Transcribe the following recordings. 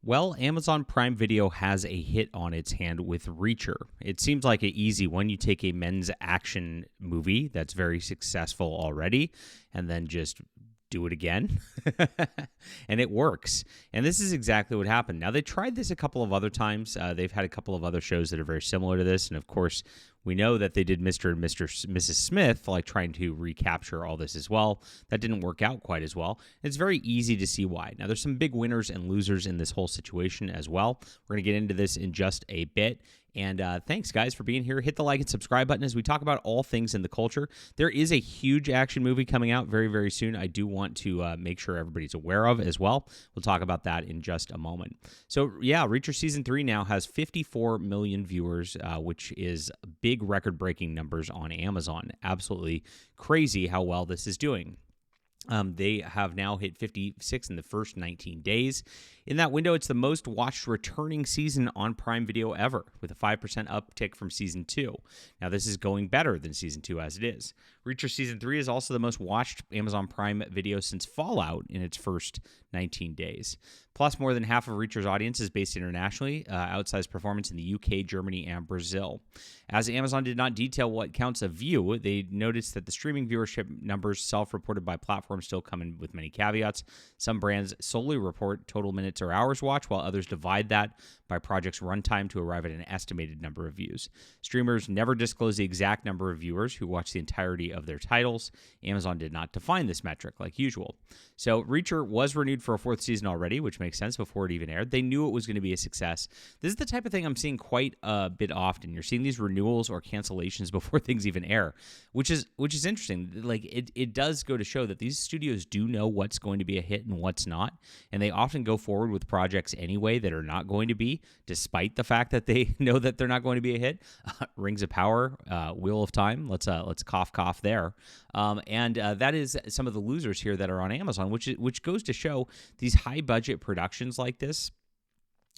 Well, Amazon Prime Video has a hit on its hand with Reacher. It seems like an easy one. You take a men's action movie that's very successful already and then just do it again. And it works. And this is exactly what happened. Now, they tried this a couple of other times. They've had a couple of other shows that are very similar to this. And of course, we know that they did Mr. and Mrs. Smith, like trying to recapture all this as well. That didn't work out quite as well. It's very easy to see why. Now, there's some big winners and losers in this whole situation as well. We're going to get into this in just a bit. And thanks, guys, for being here. Hit the like and subscribe button as we talk about all things in the culture. There is a huge action movie coming out very, very soon. I do want to make sure everybody's aware of as well. We'll talk about that in just a moment. So, yeah, Reacher Season 3 now has 54 million viewers, which is big record-breaking numbers on Amazon. Absolutely crazy how well this is doing. They have now hit 56 in the first 19 days. In that window, it's the most watched returning season on Prime Video ever, with a 5% uptick from Season 2. Now, this is going better than Season 2 as it is. Reacher Season 3 is also the most watched Amazon Prime Video since Fallout in its first 19 days. Plus, more than half of Reacher's audience is based internationally, outsized performance in the UK, Germany, and Brazil. As Amazon did not detail what counts a view, they noticed that the streaming viewership numbers self-reported by platforms still come in with many caveats. Some brands solely report total minutes or hours watched, while others divide that by project's runtime to arrive at an estimated number of views. Streamers never disclose the exact number of viewers who watch the entirety of their titles. Amazon did not define this metric like usual. So Reacher was renewed for a fourth season already, which makes sense before it even aired. They knew it was going to be a success. This is the type of thing I'm seeing quite a bit often. You're seeing these renewals or cancellations before things even air, which is interesting. Like it does go to show that these studios do know what's going to be a hit and what's not, and they often go forward with projects anyway that are not going to be, despite the fact that they know that they're not going to be a hit. Rings of Power, Wheel of Time. Let's cough there. And that is some of the losers here that are on Amazon, which goes to show these high budget productions like this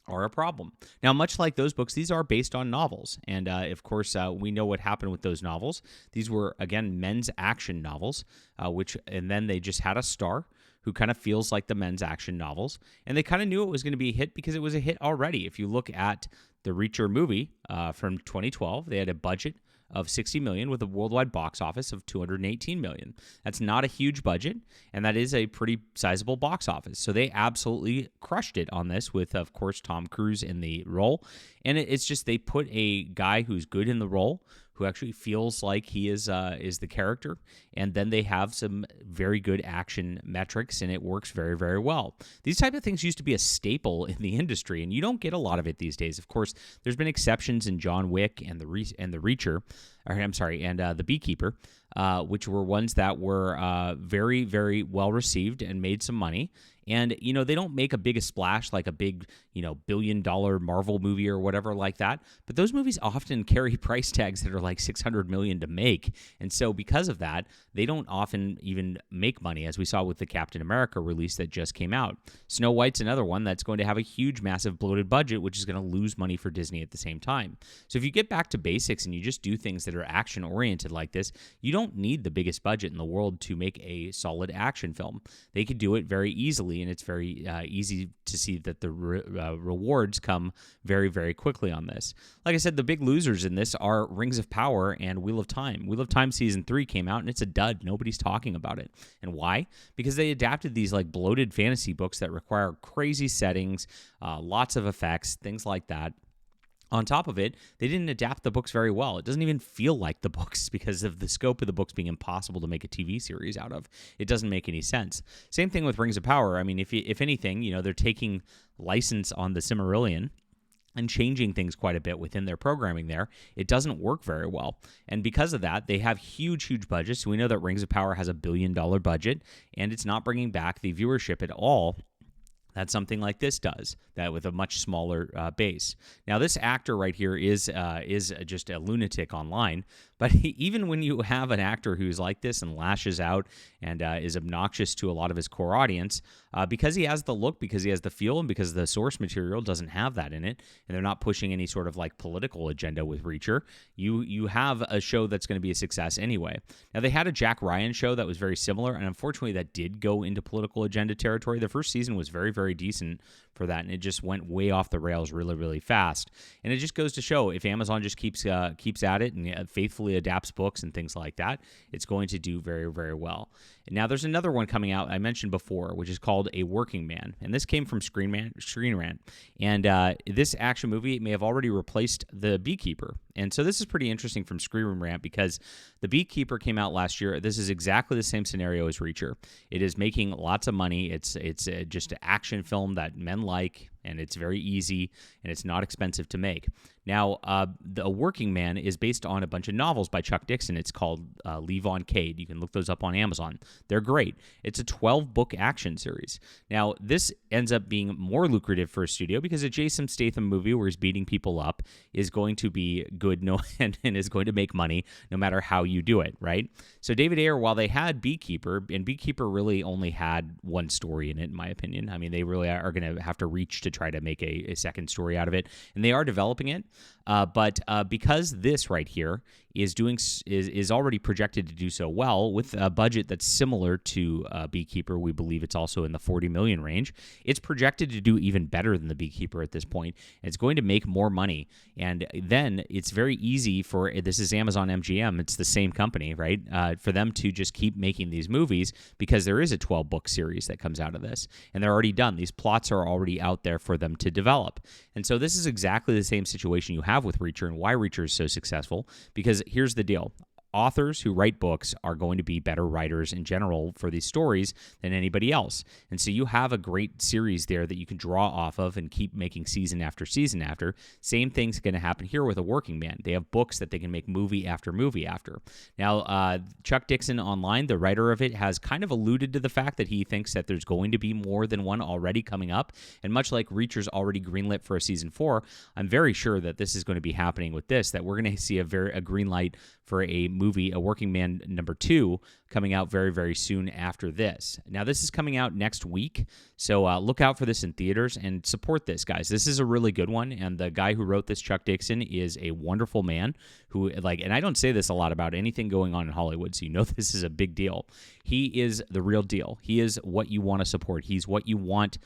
are a problem. Now, much like those books, these are based on novels. And, of course, we know what happened with those novels. These were, again, men's action novels, and then they just had a star who kind of feels like the men's action novels. And they kind of knew it was going to be a hit because it was a hit already. If you look at the Reacher movie from 2012, they had a budget of $60 million with a worldwide box office of $218 million. That's not a huge budget, and that is a pretty sizable box office. So they absolutely crushed it on this with, of course, Tom Cruise in the role. And it's just they put a guy who's good in the role, who actually feels like he is the character, and then they have some very good action metrics, and it works very, very well. These type of things used to be a staple in the industry, and you don't get a lot of it these days. Of course, there's been exceptions in John Wick and the Reacher, and the Beekeeper, which were ones that were very, very well received and made some money. And, they don't make a big splash like a big, billion-dollar Marvel movie or whatever like that. But those movies often carry price tags that are like $600 million to make. And so because of that, they don't often even make money, as we saw with the Captain America release that just came out. Snow White's another one that's going to have a huge, massive bloated budget, which is going to lose money for Disney at the same time. So if you get back to basics and you just do things that are action-oriented like this, you don't need the biggest budget in the world to make a solid action film. They could do it very easily, and it's very easy to see that the rewards come very, very quickly on this. Like I said, the big losers in this are Rings of Power and Wheel of Time. Wheel of Time Season 3 came out, and it's a dud. Nobody's talking about it. And why? Because they adapted these like bloated fantasy books that require crazy settings, lots of effects, things like that. On top of it, they didn't adapt the books very well. It doesn't even feel like the books because of the scope of the books being impossible to make a TV series out of. It doesn't make any sense. Same thing with Rings of Power. I mean, if anything, they're taking license on the Silmarillion and changing things quite a bit within their programming there. It doesn't work very well. And because of that, they have huge, huge budgets. We know that Rings of Power has a $1 billion budget, and it's not bringing back the viewership at all that something like this does, that with a much smaller base. Now, this actor right here is just a lunatic online, but even when you have an actor who's like this and lashes out and is obnoxious to a lot of his core audience, because he has the look, because he has the feel, and because the source material doesn't have that in it, and they're not pushing any sort of like political agenda with Reacher, you have a show that's going to be a success anyway. Now, they had a Jack Ryan show that was very similar, and unfortunately that did go into political agenda territory. The first season was very, very very decent for that, and it just went way off the rails really, really fast. And it just goes to show, if Amazon just keeps at it and faithfully adapts books and things like that, it's going to do very, very well. And now there's another one coming out I mentioned before, which is called A Working Man, and this came from Screen Rant. And this action movie may have already replaced The Beekeeper. And so this is pretty interesting from Screen Rant, because The Beekeeper came out last year. This is exactly the same scenario as Reacher. It is making lots of money. It's just an action film that men like, and it's very easy, and it's not expensive to make. Now, The Working Man is based on a bunch of novels by Chuck Dixon. It's called Levon Cade. You can look those up on Amazon. They're great. It's a 12-book action series. Now, this ends up being more lucrative for a studio because a Jason Statham movie where he's beating people up is going to be good and is going to make money no matter how you do it, right? So David Ayer, while they had Beekeeper, and Beekeeper really only had one story in it, in my opinion. I mean, they really are going to have to reach to try to make a second story out of it, and they are developing it. But because this right here is already projected to do so well with a budget that's similar to Beekeeper, we believe it's also in the $40 million range. It's projected to do even better than the Beekeeper at this point. It's going to make more money, and then it's very easy for, this is Amazon MGM, it's the same company, right? For them to just keep making these movies, because there is a 12-book series that comes out of this, and they're already done. These plots are already out there for them to develop. And so this is exactly the same situation you have with Reacher, and why Reacher is so successful, because here's the deal. Authors who write books are going to be better writers in general for these stories than anybody else. And so you have a great series there that you can draw off of and keep making season after season after. Same thing's going to happen here with A Working Man. They have books that they can make movie after movie after. Now, Chuck Dixon online, the writer of it, has kind of alluded to the fact that he thinks that there's going to be more than one already coming up. And much like Reacher's already greenlit for a season 4, I'm very sure that this is going to be happening with this, that we're going to see a green light for a movie, A Working Man number 2, coming out very, very soon after this. Now, this is coming out next week, so look out for this in theaters and support this, guys. This is a really good one, and the guy who wrote this, Chuck Dixon, is a wonderful man who, and I don't say this a lot about anything going on in Hollywood, so you know this is a big deal. He is the real deal. He is what you want to support. He's what you want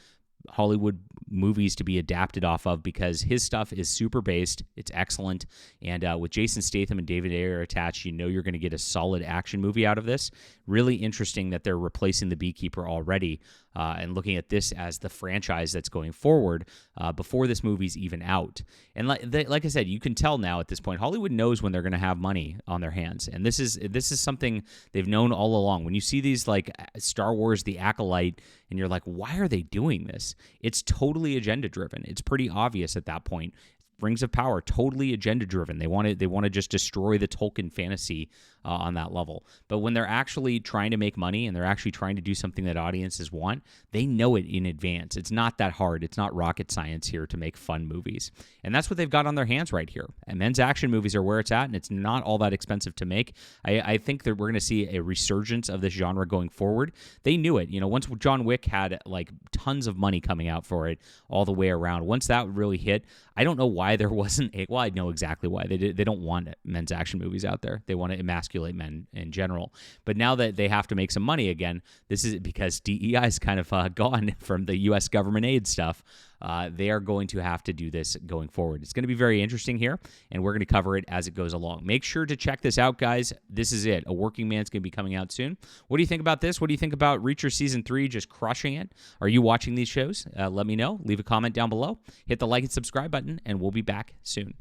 Hollywood movies to be adapted off of, because his stuff is super based. It's excellent. And with Jason Statham and David Ayer attached, you know you're going to get a solid action movie out of this. Really interesting that they're replacing The Beekeeper already and looking at this as the franchise that's going forward before this movie's even out. And like I said, you can tell now at this point, Hollywood knows when they're going to have money on their hands. And this is something they've known all along. When you see these like Star Wars, The Acolyte, and you're like, why are they doing this? It's totally agenda driven. It's pretty obvious at that point. Rings of Power, totally agenda driven. They want to just destroy the Tolkien fantasy on that level. But when they're actually trying to make money and they're actually trying to do something that audiences want, they know it in advance. It's not that hard. It's not rocket science here to make fun movies. And that's what they've got on their hands right here. And men's action movies are where it's at, and it's not all that expensive to make. I think that we're going to see a resurgence of this genre going forward. They knew it. Once John Wick had like tons of money coming out for it all the way around, once that really hit, I don't know why there wasn't well, I know exactly why. They don't want men's action movies out there. They want to emasculate men in general. But now that they have to make some money again, this is because DEI is kind of gone from the U.S. government aid stuff. They are going to have to do this going forward. It's going to be very interesting here, and we're going to cover it as it goes along. Make sure to check this out, guys. This is it. A Working Man's going to be coming out soon. What do you think about this? What do you think about Reacher Season 3 just crushing it? Are you watching these shows? Let me know. Leave a comment down below. Hit the like and subscribe button, and we'll be back soon.